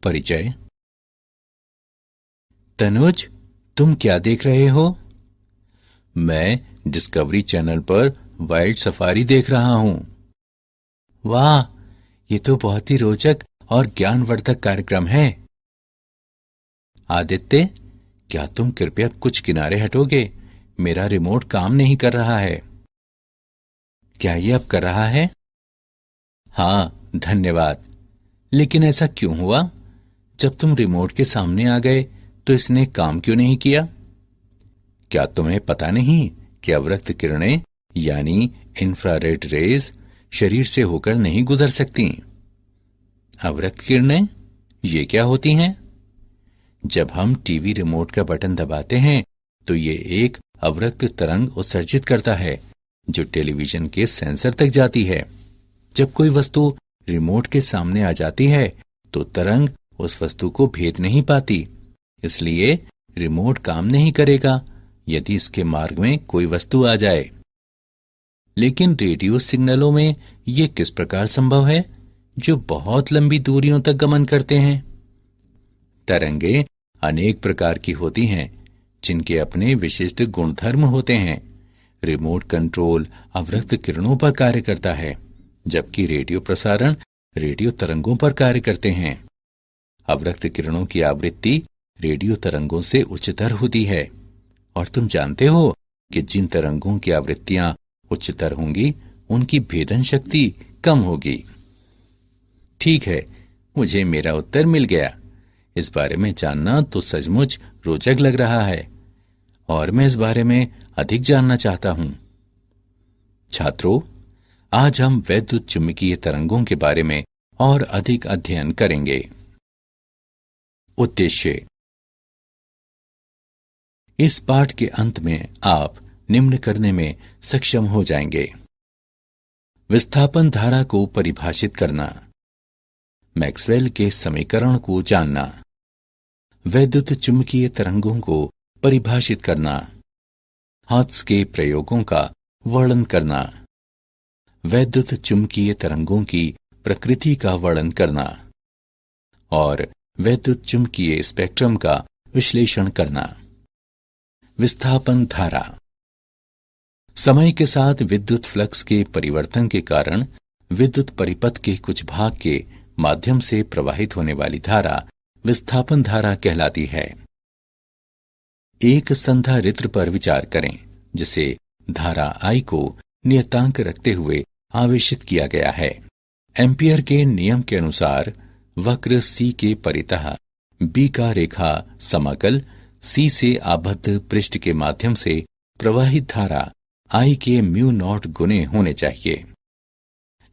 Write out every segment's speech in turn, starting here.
परिचय। तनुज, तुम क्या देख रहे हो? मैं डिस्कवरी चैनल पर वाइल्ड सफारी देख रहा हूं। वाह, ये तो बहुत ही रोचक और ज्ञानवर्धक कार्यक्रम है। आदित्य, क्या तुम कृपया कुछ किनारे हटोगे? मेरा रिमोट काम नहीं कर रहा है। क्या ये अब कर रहा है? हाँ, धन्यवाद। लेकिन ऐसा क्यों हुआ? जब तुम रिमोट के सामने आ गए तो इसने काम क्यों नहीं किया? क्या तुम्हें पता नहीं कि अवरक्त किरणें यानी इंफ्रारेड रेज शरीर से होकर नहीं गुजर सकती? अवरक्त किरणें ये क्या होती हैं? जब हम टीवी रिमोट का बटन दबाते हैं तो ये एक अवरक्त तरंग उत्सर्जित करता है जो टेलीविजन के सेंसर तक जाती है। जब कोई वस्तु रिमोट के सामने आ जाती है तो तरंग उस वस्तु को भेद नहीं पाती, इसलिए रिमोट काम नहीं करेगा यदि इसके मार्ग में कोई वस्तु आ जाए। लेकिन रेडियो सिग्नलों में ये किस प्रकार संभव है जो बहुत लंबी दूरियों तक गमन करते हैं? तरंगे अनेक प्रकार की होती हैं जिनके अपने विशिष्ट गुणधर्म होते हैं। रिमोट कंट्रोल अवरक्त किरणों पर कार्य करता है, जबकि रेडियो प्रसारण रेडियो तरंगों पर कार्य करते हैं। अवरक्त किरणों की आवृत्ति रेडियो तरंगों से उच्चतर होती है, और तुम जानते हो कि जिन तरंगों की आवृत्तियां उच्चतर होंगी उनकी भेदन शक्ति कम होगी। ठीक है, मुझे मेरा उत्तर मिल गया। इस बारे में जानना तो सचमुच रोचक लग रहा है और मैं इस बारे में अधिक जानना चाहता हूं। छात्रों, आज हम वैद्युत चुंबकीय तरंगों के बारे में और अधिक अध्ययन करेंगे। उद्देश्य। इस पाठ के अंत में आप निम्न करने में सक्षम हो जाएंगे: विस्थापन धारा को परिभाषित करना, मैक्सवेल के समीकरण को जानना, वैद्युत चुंबकीय तरंगों को परिभाषित करना, हर्ट्ज के प्रयोगों का वर्णन करना, वैद्युत चुंबकीय तरंगों की प्रकृति का वर्णन करना और वैद्युत चुंबकीय स्पेक्ट्रम का विश्लेषण करना। विस्थापन धारा। समय के साथ विद्युत फ्लक्स के परिवर्तन के कारण विद्युत परिपथ के कुछ भाग के माध्यम से प्रवाहित होने वाली धारा विस्थापन धारा कहलाती है। एक संधारित्र पर विचार करें जिसे धारा I को नियतांक रखते हुए आवेशित किया गया है। एम्पियर के नियम के अनुसार वक्र C के परितः B का रेखा समाकल C से आबद्ध पृष्ठ के माध्यम से प्रवाहित धारा I के म्यू नॉट गुने होने चाहिए।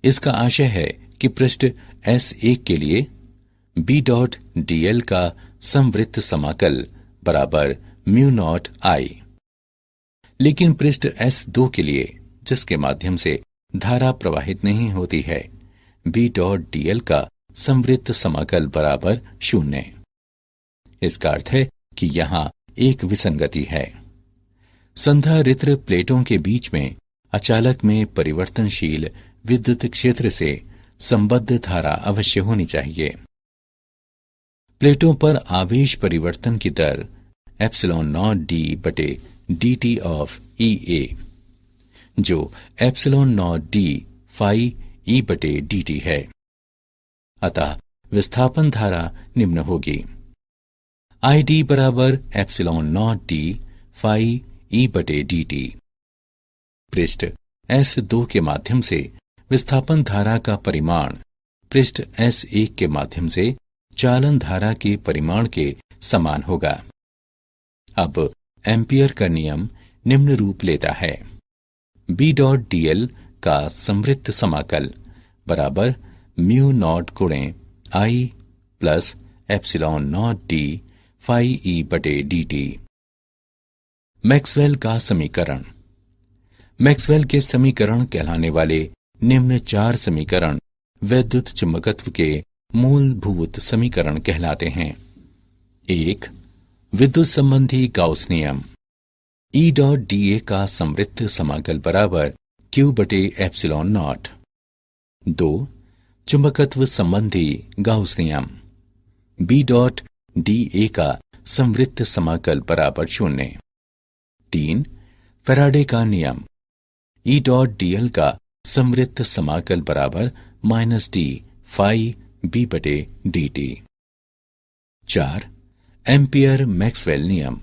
इसका आशय है कि पृष्ठ S1 के लिए B.dl का समवृत्त समाकल बराबर म्यू नॉट I, लेकिन पृष्ठ S2 के लिए, जिसके माध्यम से धारा प्रवाहित नहीं होती है, B.dl का समवृत्त समाकल बराबर 0। इसका अर्थ है कि यहां एक विसंगति है। संधारित्र प्लेटों के बीच में अचालक में परिवर्तनशील विद्युत क्षेत्र से संबद्ध धारा अवश्य होनी चाहिए। प्लेटों पर आवेश परिवर्तन की दर ε0d/dt ऑफ EA, जो ε0d phi E/dt है। अतः विस्थापन धारा निम्न होगी: ID बराबर ε0d phi E/dt। पृष्ठ S2 के माध्यम से विस्थापन धारा का परिमाण पृष्ठ S1 के माध्यम से चालन धारा के परिमाण के समान होगा। अब एम्पियर का नियम निम्न रूप लेता है: B.dl का समवृत्त समाकल बराबर म्यू नॉट गुणे I plus ε0d phi E/dt। Maxwell का समीकरण। मैक्सवेल के समीकरण कहलाने वाले निम्न 4 समीकरण वैद्युत चुंबकत्व के मूलभूत समीकरण कहलाते हैं। 1. विद्युत संबंधी गाउस नियम। E.dA का समवृत्त समाकल बराबर Q/ε0। 2. चुंबकत्व संबंधी गाउस नियम। बी डॉट डी ए का संवृत्त समाकल बराबर 0। 3 फैराडे का नियम ई डॉट डी एल का संवृत्त समाकल बराबर -d फाई बी बटे डी टी। 4 एम्पियर मैक्सवेल नियम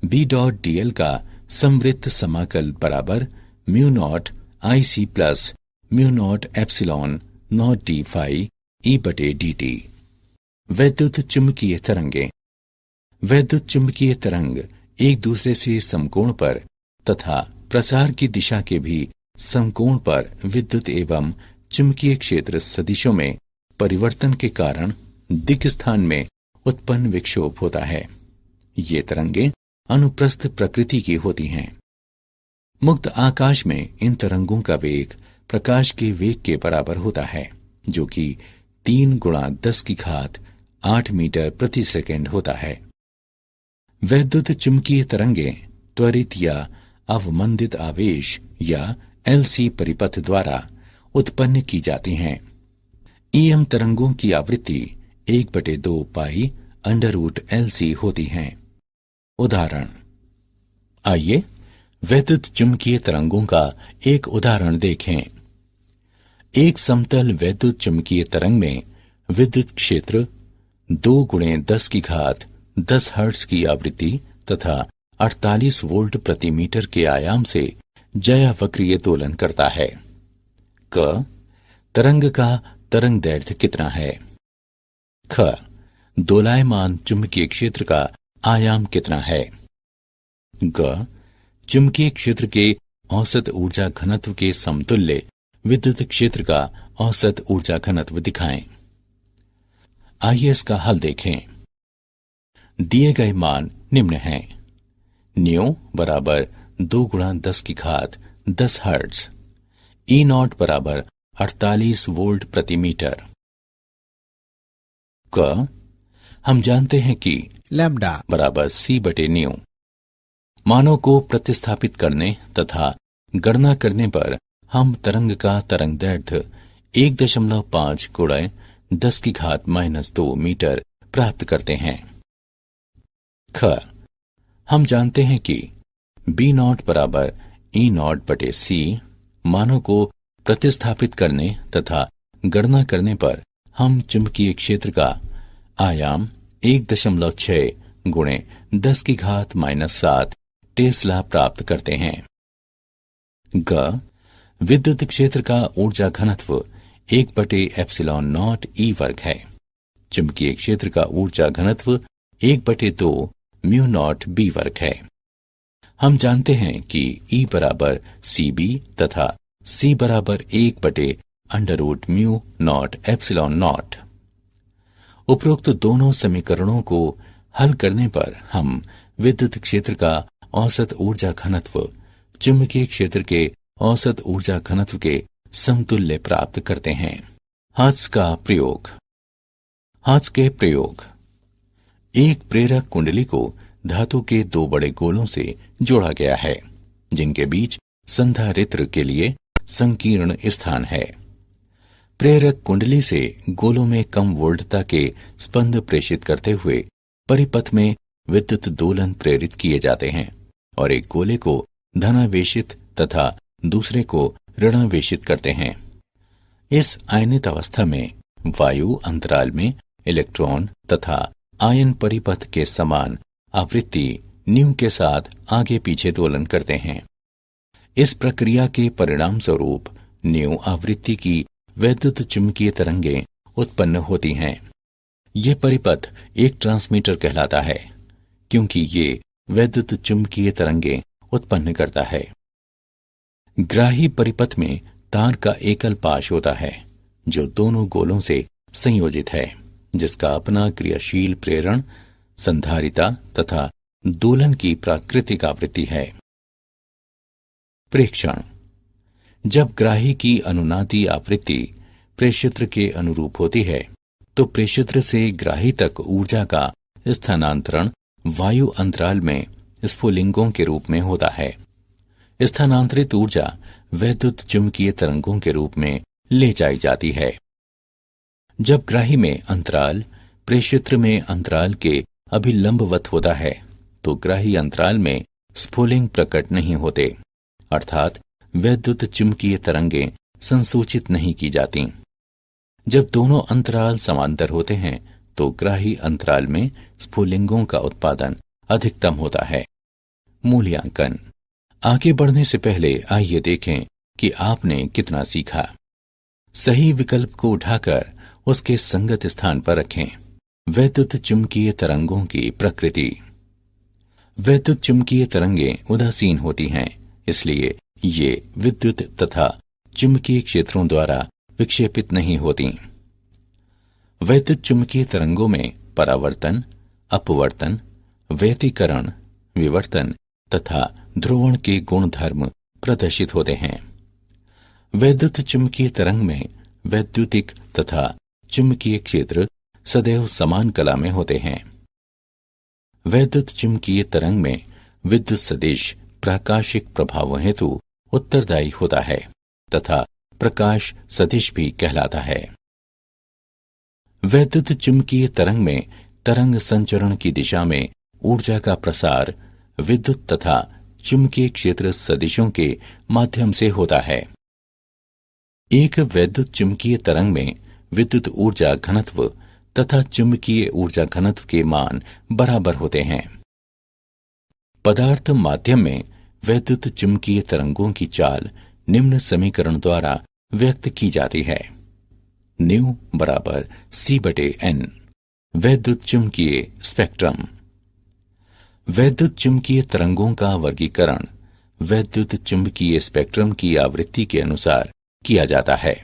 बी डॉट डी एल का संवृत्त समाकल बराबर mu naught I C plus mu naught epsilon naught d phi E बटे डी टी। वैद्युत चुंबकीय तरंगे वैद्युत चुंबकीय तरंग एक दूसरे से समकोण पर तथा प्रसार की दिशा के भी समकोण पर विद्युत एवं चुंबकीय क्षेत्र सदिशों में परिवर्तन के कारण दिक् स्थान में उत्पन्न विक्षोभ होता है। ये तरंगे अनुप्रस्थ प्रकृति की होती हैं। मुक्त आकाश में इन तरंगों का वेग प्रकाश के वेग के बराबर होता है, जो कि 3 × 10⁸ मीटर प्रति सेकंड होता है। वैद्युत चुंबकीय तरंगे त्वरित या अवमंदित आवेश या एलसी परिपथ द्वारा उत्पन्न की जाती हैं। ईएम तरंगों की आवृत्ति 1/2 पाई √LC होती हैं। उदाहरण, आइए वैद्युत चुंबकीय तरंगों का एक उदाहरण देखें। एक समतल वैद्युत चुंबकीय तरंग में विद्युत क्षेत्र 2 × 10 हर्ट्ज की आवृत्ति तथा 48 वोल्ट प्रति मीटर के आयाम से ज्यावक्रीय दोलन करता है। क तरंग का तरंग दैर्ध्य कितना है? ख दोलायमान चुंबकीय क्षेत्र का आयाम कितना है? ग चुंबकीय क्षेत्र के औसत ऊर्जा घनत्व के समतुल्य विद्युत क्षेत्र का औसत ऊर्जा घनत्व दिखाएं। आइए इसका हल देखें। दिए गए मान निम्न हैं। न्यू बराबर 2 × 10 हर्ट्ज, ई नॉट बराबर 48 वोल्ट प्रति मीटर। क हम जानते हैं कि लैम्ब्डा बराबर सी बटे न्यू। मानों को प्रतिस्थापित करने तथा गणना करने पर हम तरंग का तरंग दैर्ध्य 1.5 × 10⁻² मीटर प्राप्त करते हैं। ख हम जानते हैं कि बी नॉट बराबर ई नॉट बटे सी। मानों को प्रतिस्थापित करने तथा गणना करने पर हम चुंबकीय क्षेत्र का आयाम 1.6 × 10⁻⁷ टेस्ला प्राप्त करते हैं। ग विद्युत क्षेत्र का ऊर्जा घनत्व 1/ε0 ई वर्ग है। चुंबकीय क्षेत्र का ऊर्जा घनत्व 1/2 म्यू नॉट बी वर्ग है। हम जानते हैं कि E बराबर CB तथा C बराबर 1/√μ नॉट एप्सिलॉन नॉट। उपरोक्त दोनों समीकरणों को हल करने पर हम विद्युत क्षेत्र का औसत ऊर्जा घनत्व चुंबकीय क्षेत्र के औसत ऊर्जा घनत्व के समतुल्य प्राप्त करते हैं। हाथ का प्रयोग। हाथ के प्रयोग। एक प्रेरक कुंडली को धातु के 2 बड़े गोलों से जोड़ा गया है, जिनके बीच संधारित्र के लिए संकीर्ण स्थान है। प्रेरक कुंडली से गोलों में कम वोल्टता के स्पंद प्रेषित करते हुए परिपथ में विद्युत दोलन प्रेरित किए जाते हैं और एक गोले को धनावेशित तथा दूसरे को ऋणावेशित करते हैं। इस आयनित अवस्था में वायु अंतराल में इलेक्ट्रॉन तथा आयन परिपथ के समान आवृत्ति न्यू के साथ आगे पीछे दोलन करते हैं। इस प्रक्रिया के परिणाम स्वरूप न्यू आवृत्ति की वैद्युत चुंबकीय तरंगें उत्पन्न होती हैं। ये परिपथ एक ट्रांसमीटर कहलाता है, क्योंकि ये वैद्युत चुंबकीय तरंगें उत्पन्न करता है। ग्राही परिपथ में तार का एकल पाश होता है, जो दोनों गोलों से संयोजित है, जिसका अपना क्रियाशील प्रेरण, संधारिता तथा दोलन की प्राकृतिक आवृत्ति है। प्रेक्षण। जब ग्राही की अनुनादी आवृत्ति प्रेषित्र के अनुरूप होती है, तो प्रेषित्र से ग्राही तक ऊर्जा का स्थानांतरण वायु अंतराल में स्फुलिंगों के रूप में होता है। स्थानांतरित ऊर्जा वैद्युत चुंबकीय तरंगों के रूप में ले जाई जाती है। जब ग्राही में अंतराल प्रेषित्र में अंतराल के अभिलंबवत होता है तो ग्राही अंतराल में स्फुलिंग प्रकट नहीं होते, अर्थात वैद्युत चुंबकीय तरंगें संसूचित नहीं की जाती। जब दोनों अंतराल समांतर होते हैं तो ग्राही अंतराल में स्फुलिंगों का उत्पादन अधिकतम होता है। मूल्यांकन। आगे बढ़ने से पहले आइए देखें कि आपने कितना सीखा। सही विकल्प को उठाकर उसके संगत स्थान पर रखें। वैद्युत चुंबकीय तरंगों की प्रकृति। वैद्युत चुंबकीय तरंगें उदासीन होती हैं, इसलिए ये विद्युत तथा चुंबकीय क्षेत्रों द्वारा विक्षेपित नहीं होती। वैद्युत चुंबकीय तरंगों में परावर्तन, अपवर्तन, व्यतिकरण, विवर्तन तथा ध्रुवण के गुणधर्म प्रदर्शित होते हैं। वैद्युत चुंबकीय तरंग में वैद्युतिक तथा चुंबकीय क्षेत्र सदैव समान कला में होते हैं। वैद्युत चुंबकीय तरंग में विद्युत सदिश प्राकाशिक प्रभावों हेतु उत्तरदायी होता है तथा प्रकाश सदिश भी कहलाता है। वैद्युत चुंबकीय तरंग में तरंग संचरण की दिशा में ऊर्जा का प्रसार विद्युत तथा चुंबकीय क्षेत्र सदिशों के माध्यम से होता है। एक वैद्युत चुंबकीय तरंग में विद्युत ऊर्जा घनत्व तथा चुंबकीय ऊर्जा घनत्व के मान बराबर होते हैं। पदार्थ माध्यम में वैद्युत चुंबकीय तरंगों की चाल निम्न समीकरण द्वारा व्यक्त की जाती है। न्यू बराबर C/N। वैद्युत चुंबकीय स्पेक्ट्रम। वैद्युत चुंबकीय तरंगों का वर्गीकरण वैद्युत चुंबकीय स्पेक्ट्रम की आवृत्ति के अनुसार किया जाता है।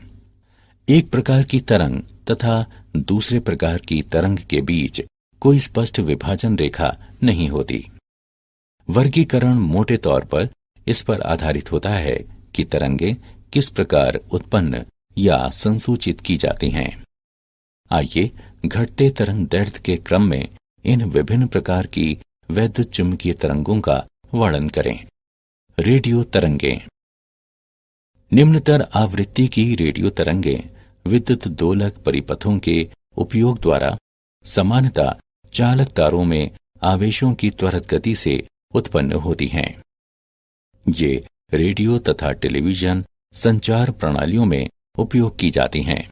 एक प्रकार की तरंग तथा दूसरे प्रकार की तरंग के बीच कोई स्पष्ट विभाजन रेखा नहीं होती। वर्गीकरण मोटे तौर पर इस पर आधारित होता है कि तरंगें किस प्रकार उत्पन्न या संसूचित की जाती हैं। आइए घटते तरंग दैर्ध्य के क्रम में इन विभिन्न प्रकार की वैद्युत चुंबकीय तरंगों का वर्णन करें। रेडियो तरंगें। निम्नतर आवृत्ति की रेडियो तरंगें विद्युत दोलक परिपथों के उपयोग द्वारा सामान्यतः चालक तारों में आवेशों की त्वरित गति से उत्पन्न होती हैं। ये रेडियो तथा टेलीविजन संचार प्रणालियों में उपयोग की जाती हैं।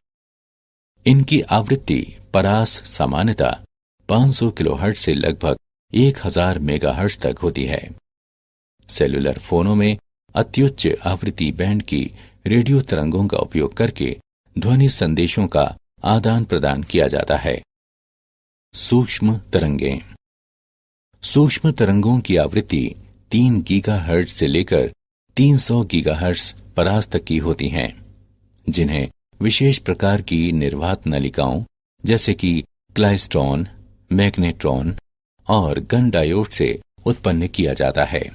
इनकी आवृत्ति परास सामान्यतः 500 किलोहर्ट्ज से लगभग 1000 मेगाहर्ट्ज तक होती है। सेलुलर फोनों में अत्युच्च आवृत्ति बैंड की रेडियो तरंगों का उपयोग करके ध्वनि संदेशों का आदान प्रदान किया जाता है। सूक्ष्म तरंगें। सूक्ष्म तरंगों की आवृत्ति 3 गीगाहर्ट्ज से लेकर 300 गीगाहर्ट्ज परास तक की होती हैं, जिन्हें विशेष प्रकार की निर्वात नलिकाओं जैसे कि क्लाइस्ट्रॉन, मैग्नेट्रॉन और गन डायोड से उत्पन्न किया जाता है।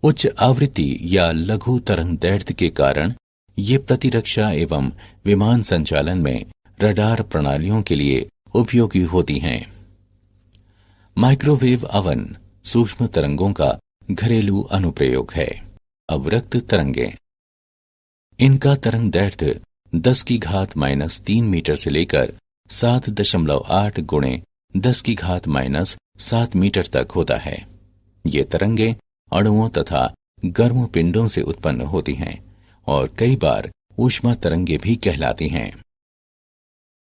उच्च आवृत्ति या लघु तरंग दैर्ध्य के कारण ये प्रतिरक्षा एवं विमान संचालन में रडार प्रणालियों के लिए उपयोगी होती हैं। माइक्रोवेव ओवन सूक्ष्म तरंगों का घरेलू अनुप्रयोग है। अवरक्त तरंगें। इनका तरंग दैर्ध्य 10⁻³ मीटर से लेकर 7.8 × 10⁻⁷ मीटर तक होता है। ये तरंगें अणुओं तथा गर्म पिंडों से उत्पन्न होती हैं और कई बार ऊष्मा तरंगें भी कहलाती हैं।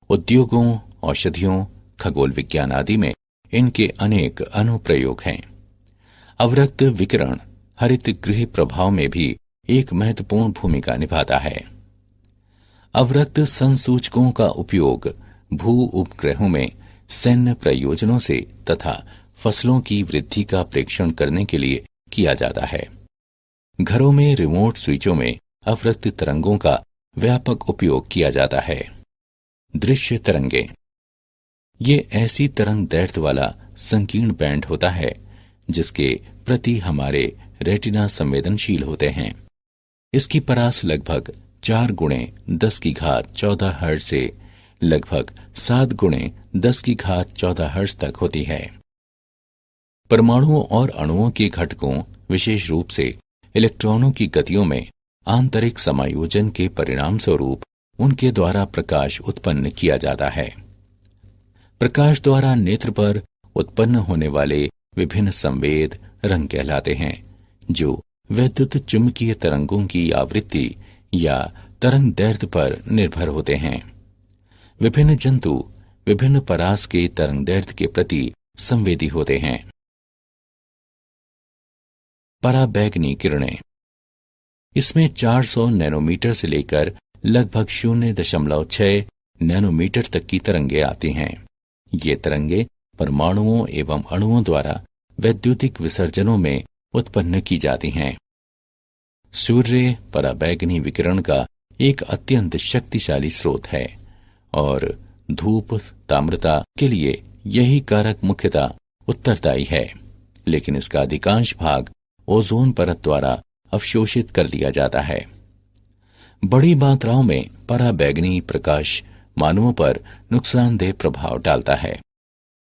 उद्योगों, औषधियों, खगोल विज्ञान आदि में इनके अनेक अनुप्रयोग हैं। अवरक्त विकिरण हरित गृह प्रभाव में भी एक महत्वपूर्ण भूमिका निभाता है। अवरक्त संसूचकों का उपयोग भू उपग्रहों में सैन्य प्रयोजनों से तथा फसलों की वृद्धि का प्रेक्षण करने के लिए किया जाता है। घरों में रिमोट स्विचों में अवरक्त तरंगों का व्यापक उपयोग किया जाता है। दृश्य तरंगें। ये ऐसी तरंग दैर्ध्य वाला संकीर्ण बैंड होता है जिसके प्रति हमारे रेटिना संवेदनशील होते हैं। इसकी परास लगभग 4 × 10⁻14 हर्ट्ज से लगभग 7 × 10⁻14 हर्ट्ज तक होती है। परमाणुओं और अणुओं के घटकों, विशेष रूप से इलेक्ट्रॉनों की गतियों में आंतरिक समायोजन के परिणाम स्वरूप उनके द्वारा प्रकाश उत्पन्न किया जाता है। प्रकाश द्वारा नेत्र पर उत्पन्न होने वाले विभिन्न संवेद रंग कहलाते हैं, जो वैद्युत चुंबकीय तरंगों की आवृत्ति या तरंग दैर्ध्य पर निर्भर होते हैं। विभिन्न जंतु विभिन्न परास के तरंग दैर्ध्य के प्रति संवेदी होते हैं। पराबैंगनी किरणें, इसमें 400 नैनोमीटर से लेकर लगभग 0.6 नैनोमीटर तक की तरंगें आती हैं। ये तरंगें परमाणुओं एवं अणुओं द्वारा वैद्युतिक विसर्जनों में उत्पन्न की जाती हैं। सूर्य पराबैंगनी विकिरण का एक अत्यंत शक्तिशाली स्रोत है और धूप ताम्रता के लिए यही कारक मुख्यतः उत्तरदायी है, लेकिन इसका अधिकांश भाग ओजोन परत द्वारा अवशोषित कर लिया जाता है। बड़ी मात्राओं में पराबैंगनी प्रकाश मानवों पर नुकसानदेह प्रभाव डालता है।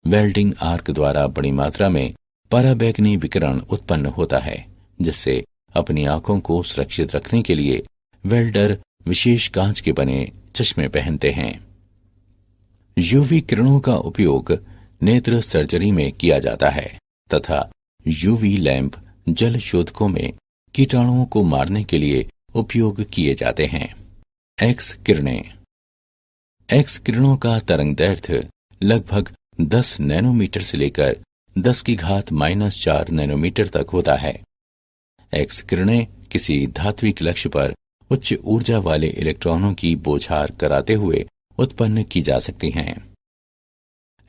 वेल्डिंग आर्क द्वारा बड़ी मात्रा में पराबैंगनी विकिरण उत्पन्न होता है, जिससे अपनी आंखों को सुरक्षित रखने के लिए वेल्डर विशेष कांच के बने चश्मे पहनते हैं। यूवी किरणों का उपयोग नेत्र सर्जरी में किया जाता है तथा यूवी लैंप जल शोधकों में कीटाणुओं को मारने के लिए उपयोग किए जाते हैं। एक्स किरणें, एक्स किरणों का तरंगदैर्ध्य लगभग 10 नैनोमीटर से लेकर 10⁻⁻⁴ नैनोमीटर तक होता है। एक्स किरणें किसी धात्विक लक्ष्य पर उच्च ऊर्जा वाले इलेक्ट्रॉनों की बौछार कराते हुए उत्पन्न की जा सकती हैं।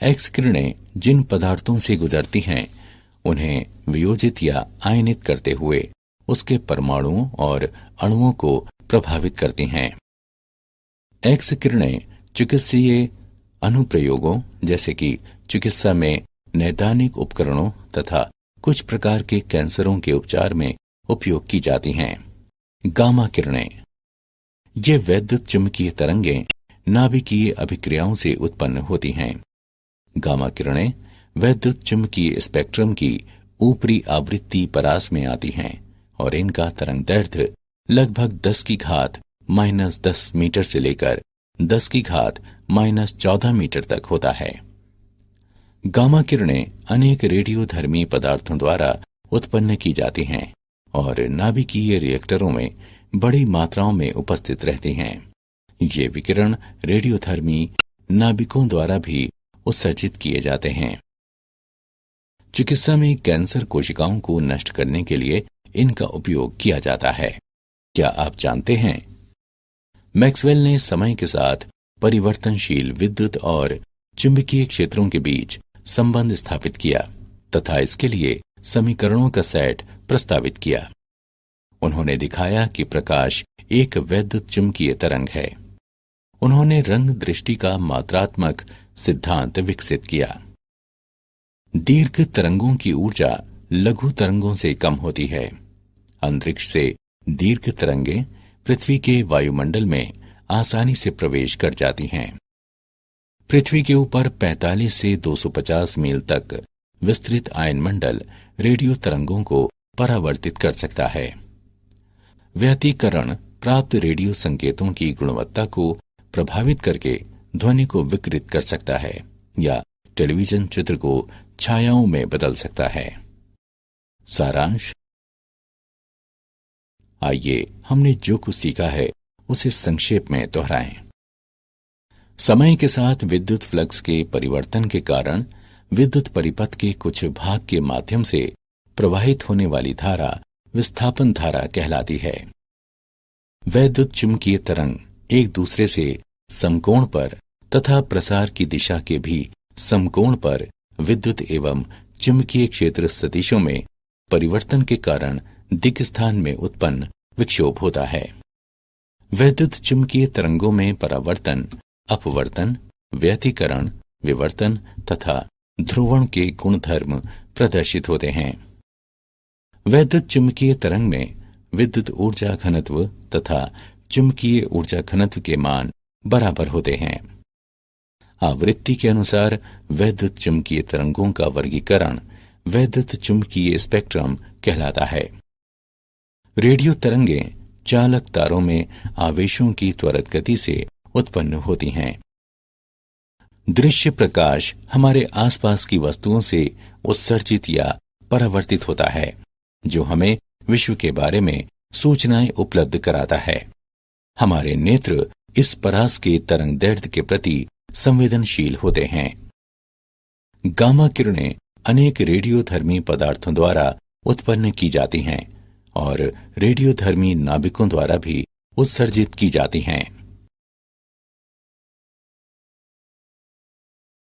एक्स किरणें जिन पदार्थों से गुजरती हैं, उन्हें वियोजित या आयनित करते हुए उसके परमाणुओं और अणुओं को प्रभावित करती हैं। एक्स किरणें चिकित्सीय अनुप्रयोगों जैसे कि चिकित्सा में नैदानिक उपकरणों तथा कुछ प्रकार के कैंसरों के उपचार में उपयोग की जाती हैं। गामा किरणें, ये वैद्युत चुंबकीय तरंगें नाभिकीय अभिक्रियाओं से उत्पन्न होती हैं। गामा किरणें वैद्युत चुंबकीय स्पेक्ट्रम की ऊपरी आवृत्ति परास में आती हैं और इनका तरंगदैर्ध्य लगभग 10⁻⁻10 मीटर से लेकर 10⁻⁻14 मीटर तक होता है। गामा किरणें अनेक रेडियोधर्मी पदार्थों द्वारा उत्पन्न की जाती हैं और नाभिकीय रिएक्टरों में बड़ी मात्राओं में उपस्थित रहती हैं। ये विकिरण रेडियोधर्मी नाभिकों द्वारा भी उत्सर्जित किए जाते हैं। चिकित्सा में कैंसर कोशिकाओं को नष्ट करने के लिए इनका उपयोग किया जाता है। क्या आप जानते हैं, मैक्सवेल ने समय के साथ परिवर्तनशील विद्युत और चुंबकीय क्षेत्रों के बीच संबंध स्थापित किया तथा इसके लिए समीकरणों का सेट प्रस्तावित किया। उन्होंने दिखाया कि प्रकाश एक वैद्युत चुंबकीय तरंग है। उन्होंने रंग दृष्टि का मात्रात्मक सिद्धांत विकसित किया। दीर्घ तरंगों की ऊर्जा लघु तरंगों से कम होती है। अंतरिक्ष से दीर्घ तरंगें पृथ्वी के वायुमंडल में आसानी से प्रवेश कर जाती हैं। पृथ्वी के ऊपर 45 से 250 मील तक विस्तृत आयनमंडल रेडियो तरंगों को परावर्तित कर सकता है। व्यतिकरण प्राप्त रेडियो संकेतों की गुणवत्ता को प्रभावित करके ध्वनि को विकृत कर सकता है या टेलीविजन चित्र को छायाओं में बदल सकता है। सारांश, आइए हमने जो कुछ सीखा है उसे संक्षेप में दोहराएं। समय के साथ विद्युत फ्लक्स के परिवर्तन के कारण विद्युत परिपथ के कुछ भाग के माध्यम से प्रवाहित होने वाली धारा विस्थापन धारा कहलाती है। वैद्युत चुंबकीय तरंग एक दूसरे से समकोण पर तथा प्रसार की दिशा के भी समकोण पर विद्युत एवं चुंबकीय क्षेत्र सदिशों में परिवर्तन के कारण दिक्स्थान में उत्पन्न विक्षोभ होता है। वैद्युत चुंबकीय तरंगों में परावर्तन, अपवर्तन, व्यतिकरण, विवर्तन तथा ध्रुवण के गुणधर्म प्रदर्शित होते हैं। वैद्युत चुंबकीय तरंग में विद्युत ऊर्जा घनत्व तथा चुंबकीय ऊर्जा घनत्व के मान बराबर होते हैं। आवृत्ति के अनुसार वैद्युत चुंबकीय तरंगों का वर्गीकरण वैद्युत चुंबकीय स्पेक्ट्रम कहलाता है। रेडियो तरंगें चालक तारों में आवेशों की त्वरित गति से उत्पन्न होती हैं। दृश्य प्रकाश हमारे आसपास की वस्तुओं से उत्सर्जित या परावर्तित होता है, जो हमें विश्व के बारे में सूचनाएं उपलब्ध कराता है। हमारे नेत्र इस परास के तरंगदैर्ध्य के प्रति संवेदनशील होते हैं। गामा किरणें अनेक रेडियोधर्मी पदार्थों द्वारा उत्पन्न की जाती हैं और रेडियोधर्मी नाभिकों द्वारा भी उत्सर्जित की जाती हैं।